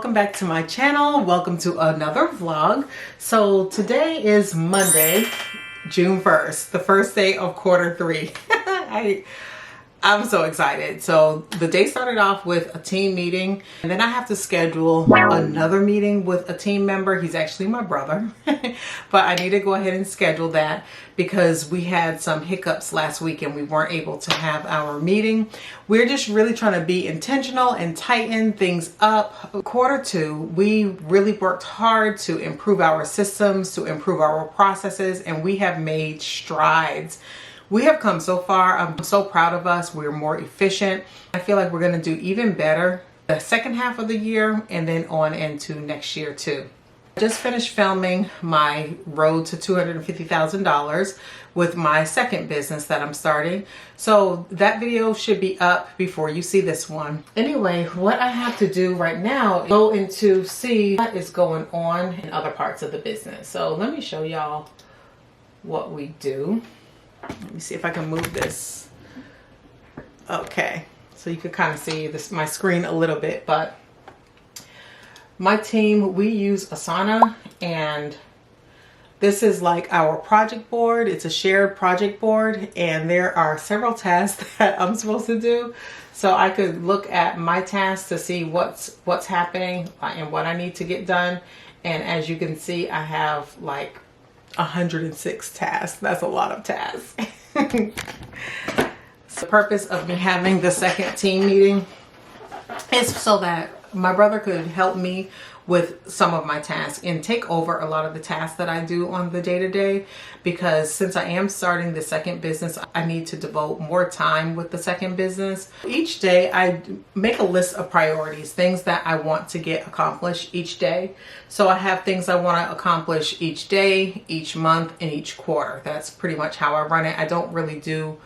welcome back to my channel. Welcome to another vlog. So today is Monday, June 1st, the first day of quarter 3. I'm so excited. So the day started off with a team meeting, and then I have to schedule another meeting with a team member. He's actually my brother, but I need to go ahead and schedule that because we had some hiccups last week and we weren't able to have our meeting. We're just really trying to be intentional and tighten things up. Quarter 2, we really worked hard to improve our systems, to improve our processes, and we have made strides. We have come so far. I'm so proud of us. We're more efficient. I feel like we're going to do even better the second half of the year and then on into next year too. I just finished filming my road to $250,000 with my second business that I'm starting. So that video should be up before you see this one. Anyway, what I have to do right now is go into see what is going on in other parts of the business. So let me show y'all what we do. Let me see if I can move this. Okay, so you can kind of see this my screen a little bit, but my team, we use Asana, and this is like our project board. It's a shared project board, and there are several tasks that I'm supposed to do. So I could look at my tasks to see what's happening and what I need to get done. And as you can see, I have like 106 tasks. That's a lot of tasks. So the purpose of me having the second team meeting is so that my brother could help me with some of my tasks and take over a lot of the tasks that I do on the day-to-day, because since I am starting the second business, I need to devote more time with the second business. Each day I make a list of priorities, things that I want to get accomplished each day. So I have things I want to accomplish each day, each month, and each quarter. That's pretty much how I run it. I don't really do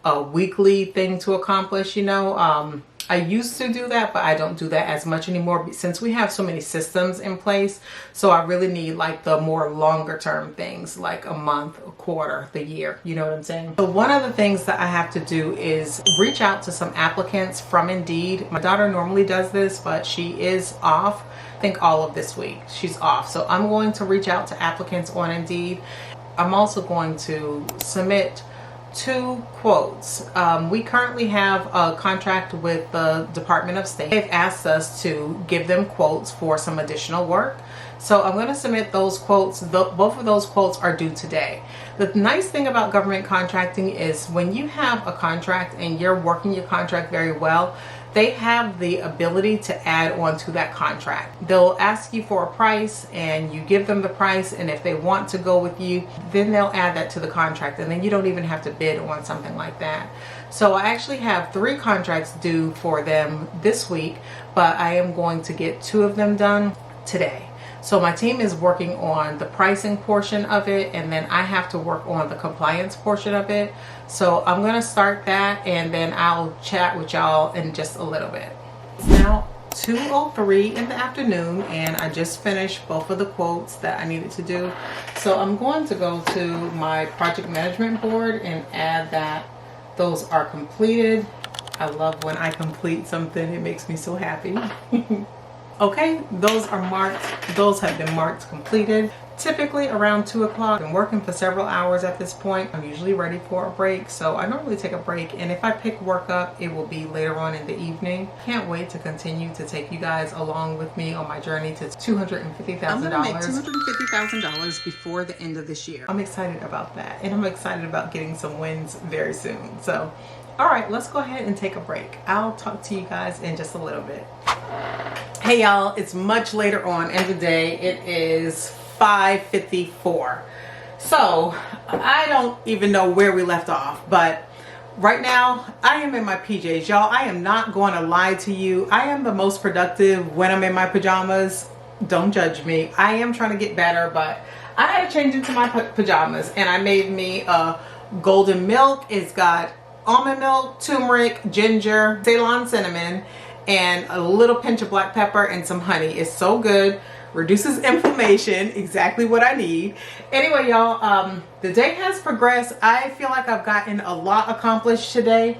a weekly thing to accomplish, you know. I used to do that, but I don't do that as much anymore since we have so many systems in place. So I really need like the more longer term things, like a month, a quarter, the year, you know what I'm saying? So one of the things that I have to do is reach out to some applicants from Indeed. My daughter normally does this, but she is off, I think all of this week. She's off. So I'm going to reach out to applicants on Indeed. I'm also going to submit 2 quotes. We currently have a contract with the Department of State. They've asked us to give them quotes for some additional work. So I'm going to submit those quotes. Both of those quotes are due today. The nice thing about government contracting is when you have a contract and you're working your contract very well, they have the ability to add on to that contract. They'll ask you for a price and you give them the price, and if they want to go with you, then they'll add that to the contract, and then you don't even have to bid on something like that. So I actually have 3 contracts due for them this week, but I am going to get 2 of them done today. So my team is working on the pricing portion of it, and then I have to work on the compliance portion of it. So I'm going to start that, and then I'll chat with y'all in just a little bit. It's now 2:03 in the afternoon, and I just finished both of the quotes that I needed to do. So I'm going to go to my project management board and add that those are completed. I love when I complete something. It makes me so happy. Okay, those are marked. Those have been marked completed. Typically around 2 o'clock. I've been working for several hours at this point. I'm usually ready for a break, so I normally take a break, and if I pick work up, it will be later on in the evening. Can't wait to continue to take you guys along with me on my journey to $250,000. I'm gonna make $250,000 before the end of this year. I'm excited about that, and I'm excited about getting some wins very soon. So, all right, let's go ahead and take a break. I'll talk to you guys in just a little bit. Hey y'all, it's much later on in the day. It is 5:54. So I don't even know where we left off, but right now I am in my PJs. Y'all, I am not going to lie to you. I am the most productive when I'm in my pajamas. Don't judge me. I am trying to get better, but I had to change into my pajamas, and I made me a golden milk. It's got almond milk, turmeric, ginger, Ceylon cinnamon, and a little pinch of black pepper and some honey. It's so good. Reduces inflammation, exactly what I need. Anyway, y'all, the day has progressed. I feel like I've gotten a lot accomplished today,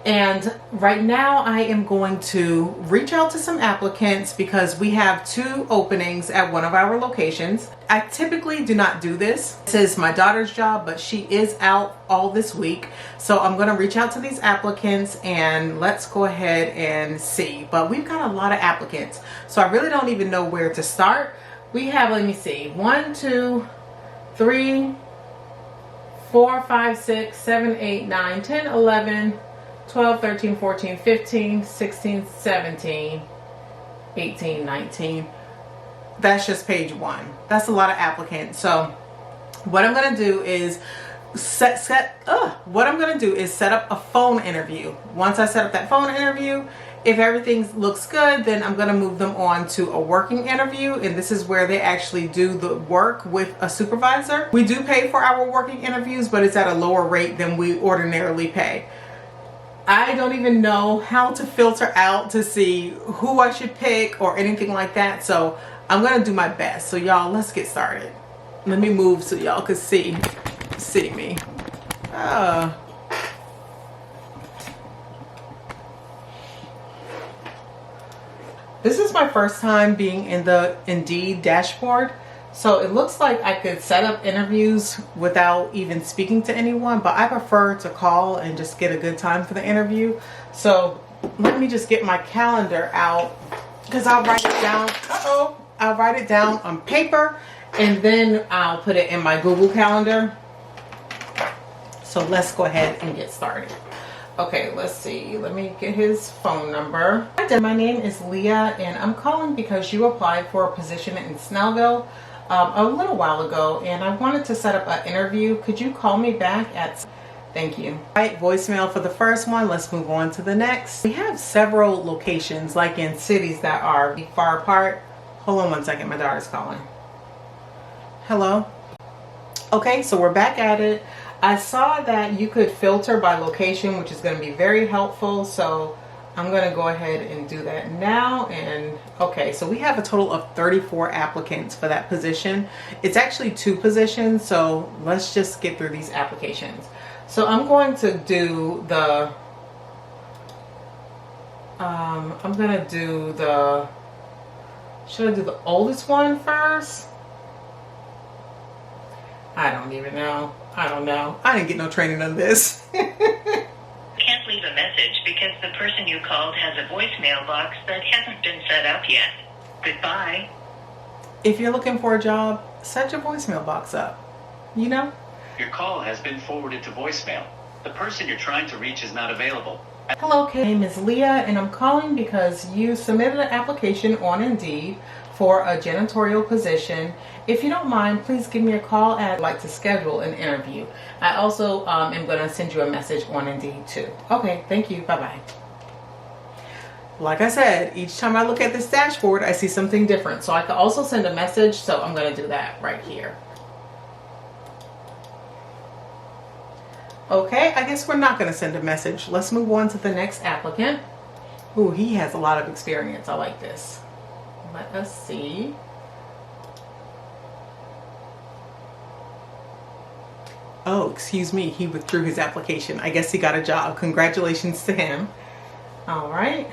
And right now I am going to reach out to some applicants because we have 2 openings at one of our locations. I typically do not do this. This is my daughter's job, but she is out all this week. So I'm going to reach out to these applicants and let's go ahead and see. But we've got a lot of applicants, so I really don't even know where to start. We have, let me see, 1, 2, 3, 4, 5, 6, 7, 8, 9, 10, 11, 12, 13, 14, 15, 16, 17, 18, 19. That's just page 1. That's a lot of applicants. So what I'm going to do is set up a phone interview. Once I set up that phone interview, if everything looks good, then I'm going to move them on to a working interview, and this is where they actually do the work with a supervisor. We do pay for our working interviews, but it's at a lower rate than we ordinarily pay. I don't even know how to filter out to see who I should pick or anything like that, so I'm going to do my best. So y'all, let's get started. Let me move so y'all can see me. This is my first time being in the Indeed dashboard, so it looks like I could set up interviews without even speaking to anyone, but I prefer to call and just get a good time for the interview. So let me just get my calendar out because I'll write it down. I'll write it down on paper and then I'll put it in my Google Calendar. So let's go ahead and get started. Okay, let's see. Let me get his phone number. Hi, my name is Leah, and I'm calling because you applied for a position in Snellville a little while ago, and I wanted to set up an interview. Could you call me back at... Thank you. All right, voicemail for the first one. Let's move on to the next. We have several locations, like in cities that are far apart. Hold on one second. My daughter's calling. Hello? Okay, so we're back at it. I saw that you could filter by location, which is going to be very helpful. So I'm going to go ahead and do that now. And okay, so we have a total of 34 applicants for that position. It's actually 2 positions. So let's just get through these applications. So I'm going to do the, should I do the oldest one first? I don't even know. I don't know. I didn't get no training on this. Can't leave a message because the person you called has a voicemail box that hasn't been set up yet. Goodbye. If you're looking for a job, set your voicemail box up. You know? Your call has been forwarded to voicemail. The person you're trying to reach is not available. Hello, my name is Leah, and I'm calling because you submitted an application on Indeed for a janitorial position. If you don't mind, please give me a call. I'd like to schedule an interview. I also am going to send you a message on Indeed too. Okay, thank you. Bye-bye. Like I said, each time I look at this dashboard, I see something different. So I could also send a message, so I'm going to do that right here. Okay, I guess we're not going to send a message. Let's move on to the next applicant. Ooh, he has a lot of experience. I like this. Let us see. Oh, excuse me. He withdrew his application. I guess he got a job. Congratulations to him. All right.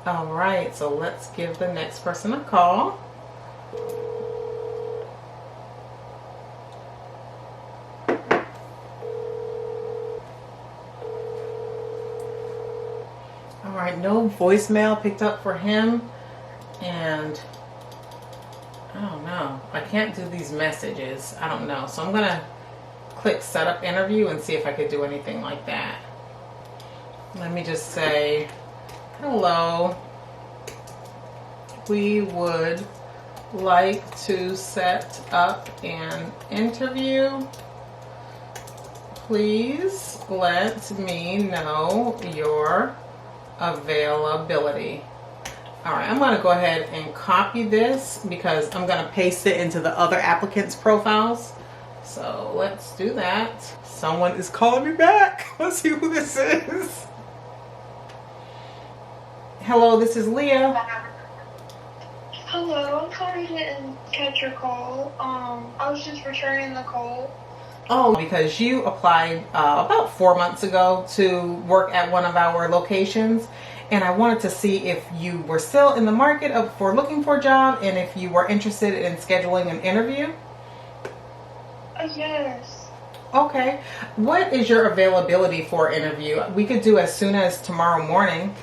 All right. So let's give the next person a call. All right, no voicemail picked up for him, and I don't know. I can't do these messages. I don't know. So I'm going to click setup interview and see if I could do anything like that. Let me just say, hello. We would like to set up an interview. Please let me know your availability. All right, I'm going to go ahead and copy this because I'm going to paste it into the other applicants' profiles. So let's do that. Someone is calling me back. Let's see who this is. Hello, this is Leah. Hello, I'm sorry I didn't catch your call. I was just returning the call. Oh, because you applied about 4 months ago to work at one of our locations, and I wanted to see if you were still in the market for looking for a job and if you were interested in scheduling an interview. Yes. Okay. What is your availability for interview? We could do as soon as tomorrow morning.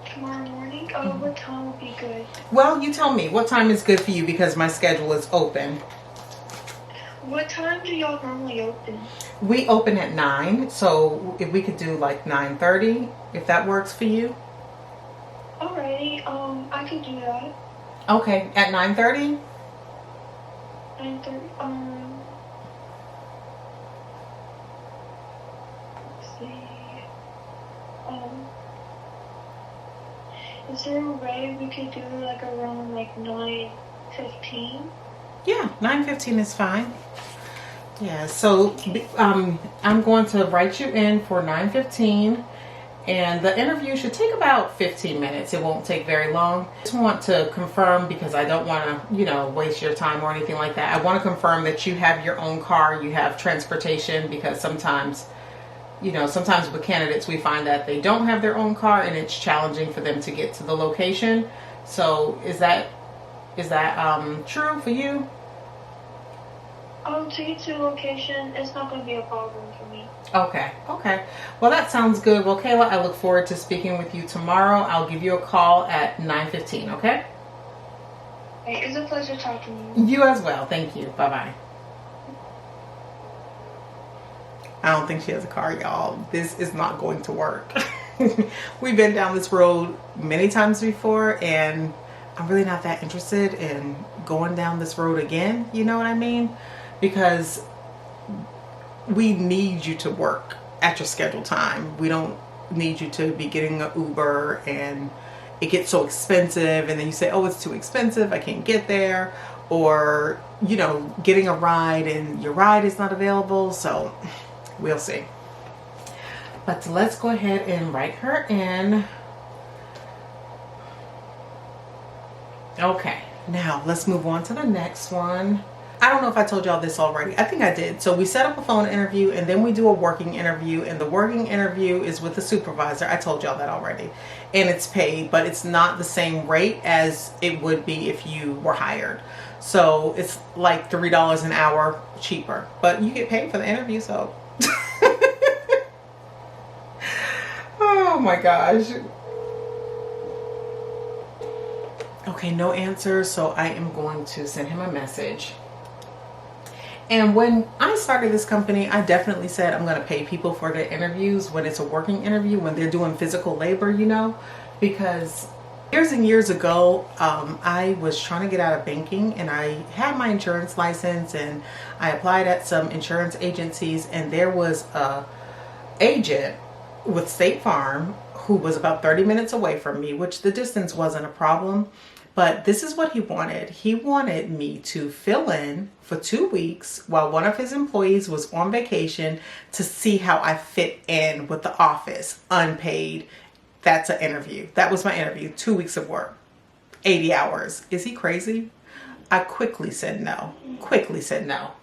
Tomorrow morning? What time would be good? Well, you tell me. What time is good for you because my schedule is open. What time do y'all normally open? We open at 9, so if we could do like 9:30, if that works for you. Alrighty, I could do that. Okay, at 9:30? 9:30, let's see. Is there a way we could do like around like 9:15? Yeah, 9:15 is fine. Yeah, so I'm going to write you in for 9:15, and the interview should take about 15 minutes. It won't take very long. I just want to confirm, because I don't want to, waste your time or anything like that. I want to confirm that you have your own car, you have transportation, because sometimes with candidates we find that they don't have their own car and it's challenging for them to get to the location. So is that true for you? To get to the location, it's not going to be a problem for me. Okay. Well, that sounds good. Well, Kayla, I look forward to speaking with you tomorrow. I'll give you a call at 9:15, okay? Hey, it's a pleasure talking to you. You as well. Thank you. Bye-bye. I don't think she has a car, y'all. This is not going to work. We've been down this road many times before, and I'm really not that interested in going down this road again. You know what I mean? Because we need you to work at your scheduled time. We don't need you to be getting an Uber and it gets so expensive, and then you say, oh, it's too expensive, I can't get there. Or, getting a ride and your ride is not available. So we'll see. But let's go ahead and write her in. Okay, now let's move on to the next one. I don't know if I told y'all this already. I think I did. So we set up a phone interview, and then we do a working interview, and the working interview is with the supervisor. I told y'all that already. And it's paid, but it's not the same rate as it would be if you were hired. So it's like $3 an hour cheaper, but you get paid for the interview, so. Oh my gosh. Okay, no answer, so I am going to send him a message. And when I started this company, I definitely said I'm going to pay people for their interviews when it's a working interview, when they're doing physical labor, because years and years ago, I was trying to get out of banking, and I had my insurance license, and I applied at some insurance agencies, and there was a agent with State Farm who was about 30 minutes away from me, which the distance wasn't a problem. But this is what he wanted. He wanted me to fill in for 2 weeks while one of his employees was on vacation to see how I fit in with the office, unpaid. That's an interview. That was my interview. 2 weeks of work, 80 hours. Is he crazy? I quickly said no.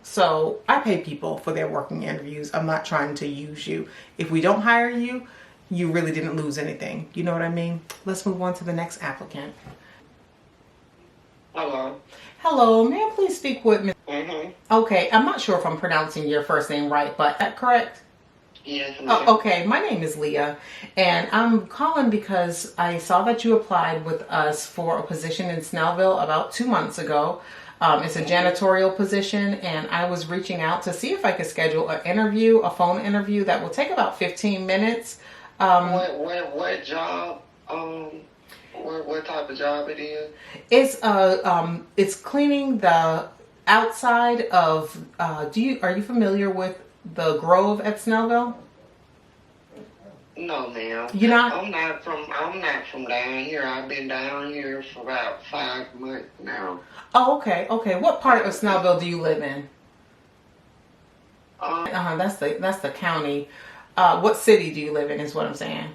So I pay people for their working interviews. I'm not trying to use you. If we don't hire you, you really didn't lose anything. You know what I mean? Let's move on to the next applicant. Hello. Hello, may I please speak with Ms. Mm-hmm. Okay, I'm not sure if I'm pronouncing your first name right, but is that correct? Yes. Okay, my name is Leah, and I'm calling because I saw that you applied with us for a position in Snellville about 2 months ago. It's a janitorial position, and I was reaching out to see if I could schedule an interview, a phone interview that will take about 15 minutes. What job? What type of job it is? It's cleaning the outside of. Are you familiar with the Grove at Snellville? No, ma'am. You're not? I'm not from down here. I've been down here for about 5 months now. Oh, okay. What part of Snellville do you live in? That's the county. What city do you live in? Is what I'm saying.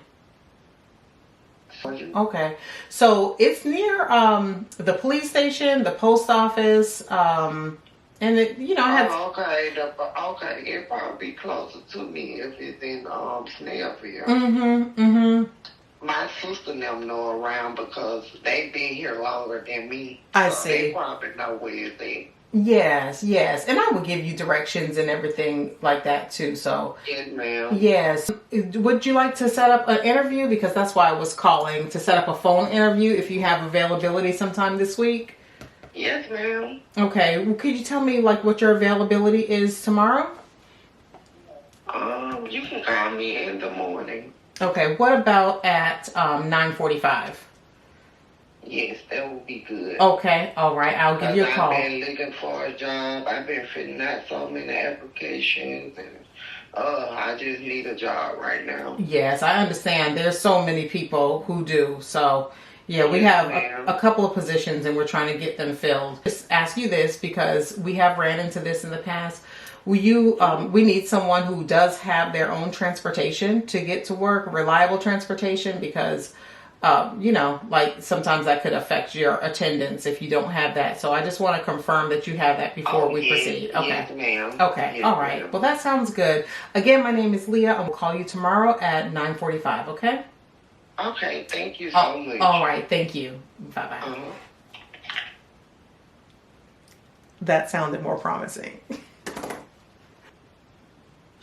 Okay, so it's near the police station, the post office, And it, you know, I had. Oh, okay. Okay, it'd probably be closer to me if it's in Snellville. My sister and them know around because they've been here longer than me. I so see. They probably know where it's at. Yes, yes. And I will give you directions and everything like that too. So, Yes, ma'am. yes. Would you like to set up an interview? Because that's why I was calling, to set up a phone interview if you have availability sometime this week. Yes, ma'am. Okay. Well, could you tell me like what your availability is tomorrow? You can call me in the morning. Okay. What about at 9:45? Yes, that would be good. Okay. All right. I'll give you a call. I've been looking for a job. I've been filling out so many applications, and I just need a job right now. Yes, I understand. There's so many people who do. So, yeah, we have a couple of positions and we're trying to get them filled. Just ask you this because we have ran into this in the past. We need someone who does have their own transportation to get to work, reliable transportation, because you know, like sometimes that could affect your attendance if you don't have that. So I just want to confirm that you have that before we proceed. Okay. Yes, ma'am. Okay. Yes, all right. ma'am. Well, that sounds good. Again, my name is Leah. I will call you tomorrow at 9:45. Okay. Okay. Thank you so much. All right. Thank you. Bye bye. That sounded more promising.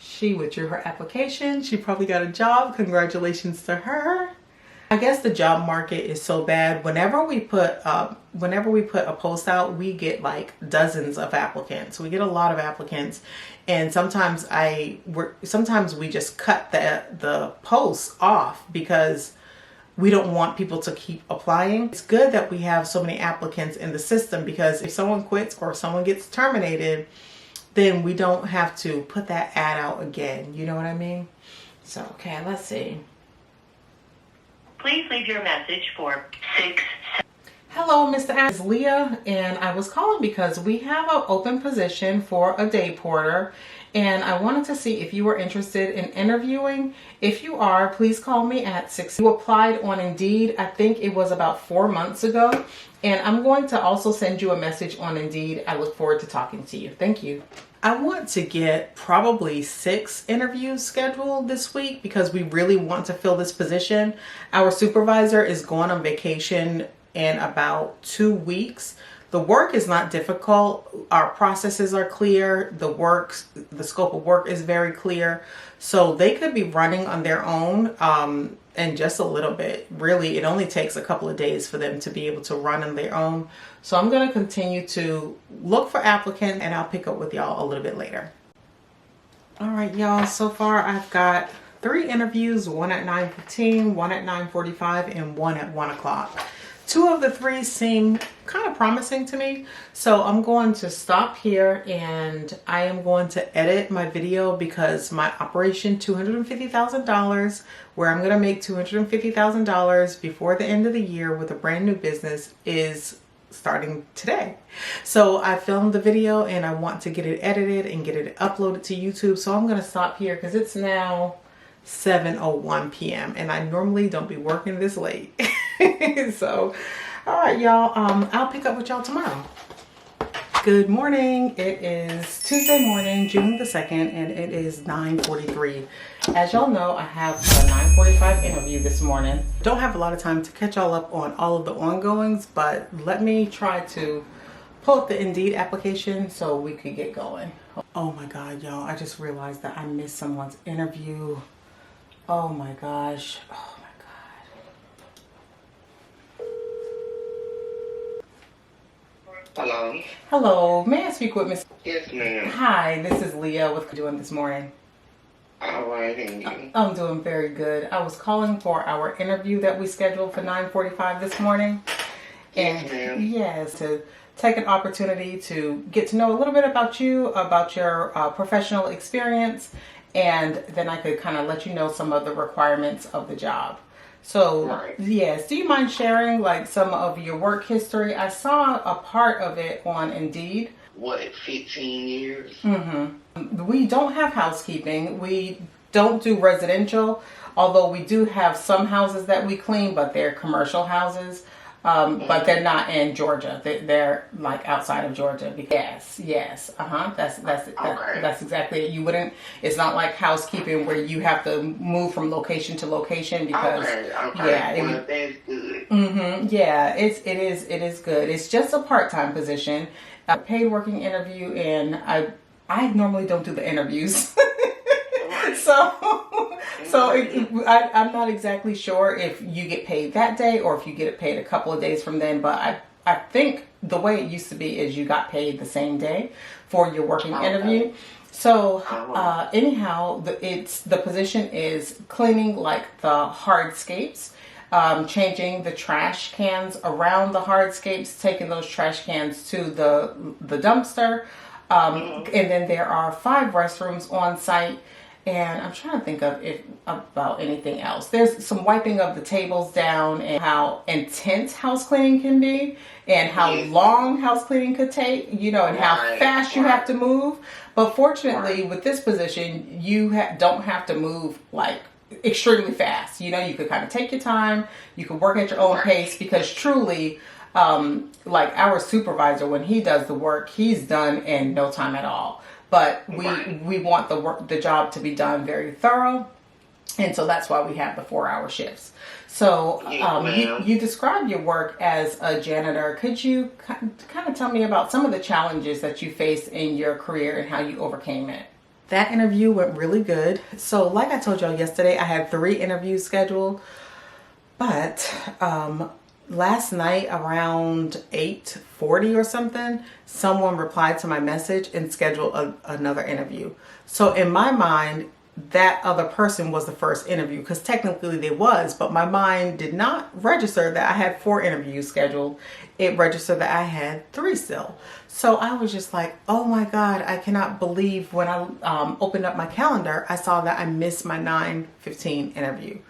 She withdrew her application. She probably got a job. Congratulations to her. I guess the job market is so bad. Whenever we put a post out, we get like dozens of applicants. We get a lot of applicants, and sometimes we just cut the posts off because we don't want people to keep applying. It's good that we have so many applicants in the system because if someone quits or someone gets terminated, then we don't have to put that ad out again. You know what I mean? So, okay, let's see. Please leave your message for 6. Hello, Mr. It's Leah, and I was calling because we have an open position for a day porter, and I wanted to see if you were interested in interviewing. If you are, please call me at 6. You applied on Indeed, I think it was about 4 months ago, and I'm going to also send you a message on Indeed. I look forward to talking to you. Thank you. I want to get probably 6 interviews scheduled this week because we really want to fill this position. Our supervisor is going on vacation in about 2 weeks. The work is not difficult. Our processes are clear. The scope of work is very clear. So they could be running on their own in just a little bit. Really, it only takes a couple of days for them to be able to run on their own. So I'm going to continue to look for applicants, and I'll pick up with y'all a little bit later. All right, y'all. So far, I've got 3 interviews, one at 9:15, one at 9:45, and one at 1 o'clock. 2 of the 3 seem kind of promising to me. So I'm going to stop here and I am going to edit my video because my operation $250,000, where I'm going to make $250,000 before the end of the year with a brand new business, is starting today. So I filmed the video and I want to get it edited and get it uploaded to YouTube. So I'm going to stop here because it's now 7:01 p.m. and I normally don't be working this late. So, all right, y'all. I'll pick up with y'all tomorrow. Good morning. It is Tuesday morning, June the 2nd, and it is 9:43. As y'all know, I have a 9:45 interview this morning. Don't have a lot of time to catch y'all up on all of the ongoings, but let me try to pull up the Indeed application so we could get going. Oh my God, y'all. I just realized that I missed someone's interview. Oh my gosh. Oh my God. Hello? Hello. May I speak with Miss? Yes, ma'am. Hi, this is Leah. What's doing this morning? All right, and you? I'm doing very good. I was calling for our interview that we scheduled for 9:45 this morning. Yes, ma'am. Yes, to take an opportunity to get to know a little bit about you, about your professional experience, and then I could kind of let you know some of the requirements of the job. So, Right. yes, do you mind sharing like some of your work history? I saw a part of it on Indeed. What, 15 years? We don't have housekeeping. We don't do residential, although we do have some houses that we clean, but they're commercial houses. But they're not in Georgia. They're like outside of Georgia. Yes. That's exactly it. You wouldn't. It's not like housekeeping where you have to move from location to location because Well, that's good. yeah, it is good. It's just a part-time position, a paid working interview, and I normally don't do the interviews. I'm not exactly sure if you get paid that day or if you get paid a couple of days from then, but I think the way it used to be is you got paid the same day for your working interview. So anyhow, the position is cleaning like the hardscapes, changing the trash cans around the hardscapes, taking those trash cans to the dumpster, and then there are 5 restrooms on site. And I'm trying to think about anything else. There's some wiping of the tables down and how intense house cleaning can be and how long house cleaning could take, and how fast you have to move. But fortunately, with this position, you don't have to move like extremely fast. You could kind of take your time. You can work at your own pace because truly, like our supervisor, when he does the work, he's done in no time at all. But we want the job to be done very thorough, and so that's why we have the 4-hour shifts. So you describe your work as a janitor. Could you kind of tell me about some of the challenges that you faced in your career and how you overcame it? That interview went really good. So like I told y'all yesterday, I had 3 interviews scheduled, but last night around 8:40 or something, someone replied to my message and scheduled another interview. So in my mind, that other person was the first interview because technically they was, but my mind did not register that I had 4 interviews scheduled. It registered that I had 3 still. So I was just like, oh my God, I cannot believe when I opened up my calendar, I saw that I missed my 9:15 interview.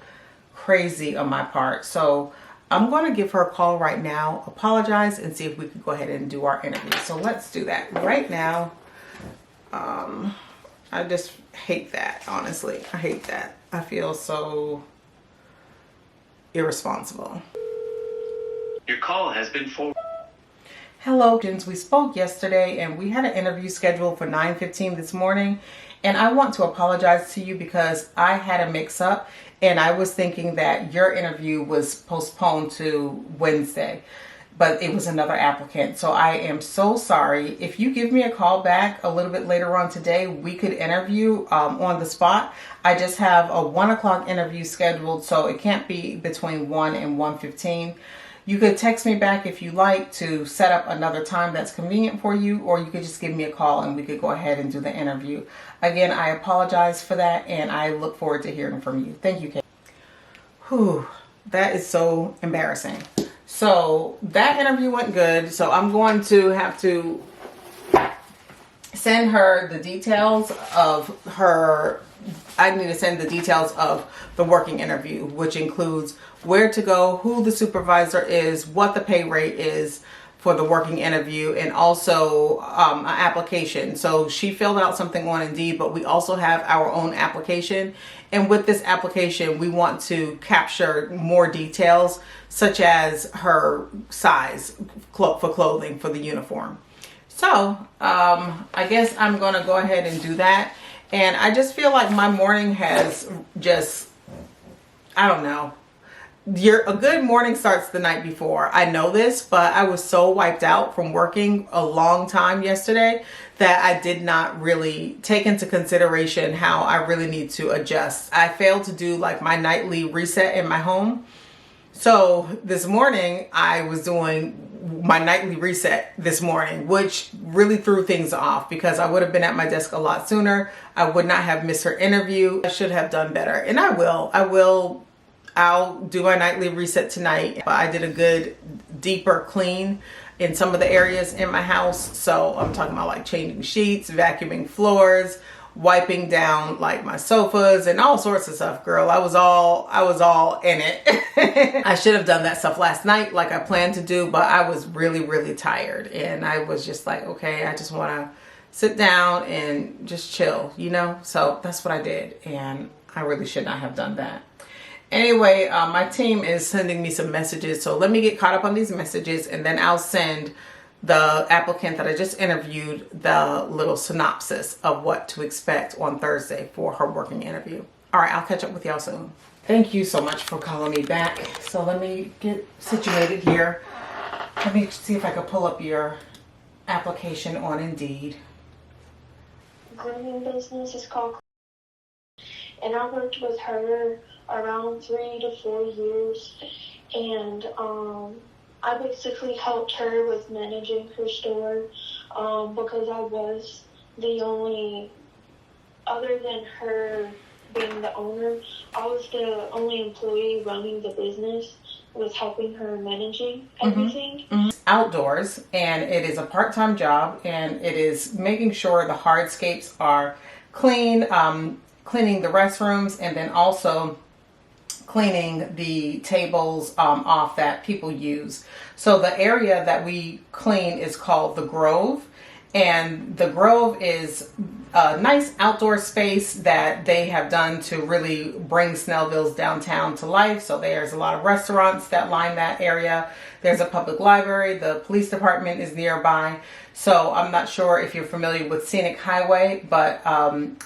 Crazy on my part. So I'm going to give her a call right now, apologize, and see if we can go ahead and do our interview. So let's do that right now. I just hate that, honestly. I hate that. I feel so irresponsible. Your call has been forwarded. Hello, we spoke yesterday and we had an interview scheduled for 9:15 this morning. And I want to apologize to you because I had a mix up and I was thinking that your interview was postponed to Wednesday, but it was another applicant. So I am so sorry. If you give me a call back a little bit later on today, we could interview on the spot. I just have a 1 o'clock interview scheduled, so it can't be between 1 and 1:15. You could text me back if you like to set up another time that's convenient for you, or you could just give me a call and we could go ahead and do the interview. Again, I apologize for that and I look forward to hearing from you. Thank you, Kate. Whew, that is so embarrassing. So that interview went good. So I'm going to have to send her the details of I need to send the details of the working interview, which includes where to go, who the supervisor is, what the pay rate is for the working interview, and also an application. So she filled out something on Indeed, but we also have our own application. And with this application, we want to capture more details, such as her size for clothing for the uniform. So I guess I'm going to go ahead and do that. And I just feel like my morning has just, I don't know. A good morning starts the night before. I know this, but I was so wiped out from working a long time yesterday that I did not really take into consideration how I really need to adjust. I failed to do like my nightly reset in my home. So this morning I was doing my nightly reset this morning, which really threw things off because I would have been at my desk a lot sooner. I would not have missed her interview. I should have done better, and I'll do my nightly reset tonight. I did a good deeper clean in some of the areas in my house. So I'm talking about like changing sheets, vacuuming floors, wiping down like my sofas and all sorts of stuff, girl. I was all in it. I should have done that stuff last night like I planned to do, but I was really, really tired. And I was just like, okay, I just want to sit down and just chill, So that's what I did. And I really should not have done that. Anyway, my team is sending me some messages, so let me get caught up on these messages, and then I'll send the applicant that I just interviewed the little synopsis of what to expect on Thursday for her working interview. All right, I'll catch up with y'all soon. Thank you so much for calling me back. So let me get situated here. Let me see if I can pull up your application on Indeed. Grooming business is called, and I worked with her around 3 to 4 years, and I basically helped her with managing her store because I was the only, other than her being the owner, I was the only employee running the business, was helping her managing everything. Outdoors, and it is a part-time job, and it is making sure the hardscapes are clean, cleaning the restrooms, and then also cleaning the tables off that people use. So the area that we clean is called the Grove, and the Grove is a nice outdoor space that they have done to really bring Snellville's downtown to life. So there's a lot of restaurants that line that area. There's a public library. The police department is nearby. So I'm not sure if you're familiar with Scenic Highway, but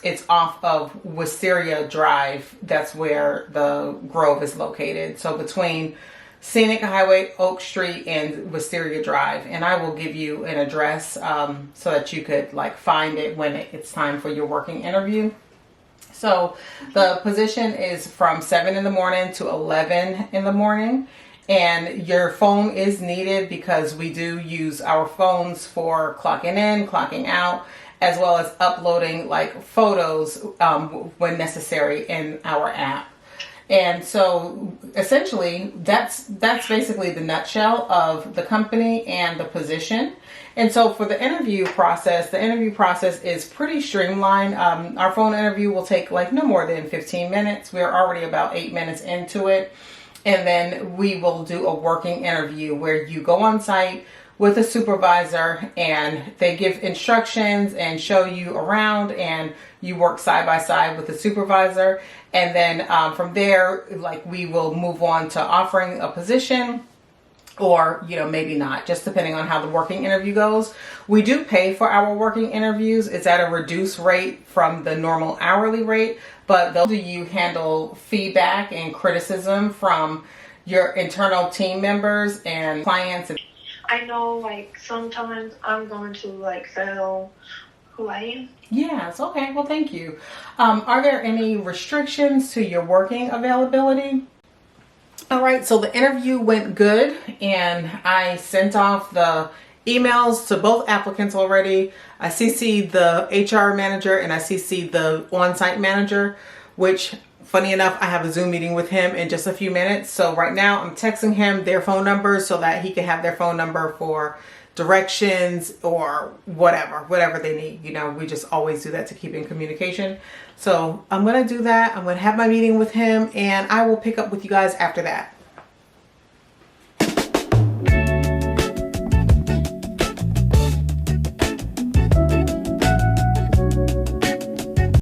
it's off of Wisteria Drive. That's where the Grove is located. So between Scenic Highway, Oak Street, and Wisteria Drive. And I will give you an address so that you could like find it when it's time for your working interview. So the position is from 7 in the morning to 11 in the morning. And your phone is needed because we do use our phones for clocking in, clocking out, as well as uploading like photos when necessary in our app. And so essentially that's basically the nutshell of the company and the position. And so for the interview process is pretty streamlined. Our phone interview will take like no more than 15 minutes. We're already about 8 minutes into it. And then we will do a working interview where you go on site with a supervisor and they give instructions and show you around, and you work side by side with the supervisor. And then from there, like, we will move on to offering a position, or, you know, maybe not, just depending on how the working interview goes. We do pay for our working interviews. It's at a reduced rate from the normal hourly rate, but those of you handle feedback and criticism from your internal team members and clients. I know, like, sometimes I'm going to, like, fail who I am. Yes, okay, well, thank you. Are there any restrictions to your working availability? All right, so the interview went good, and I sent off the emails to both applicants already. I CC'd the HR manager and I CC'd the on-site manager, which, funny enough, I have a Zoom meeting with him in just a few minutes. So right now I'm texting him their phone numbers so that he can have their phone number for directions or whatever they need. You know, we just always do that to keep in communication. So I'm going to do that. I'm going to have my meeting with him, and I will pick up with you guys after that.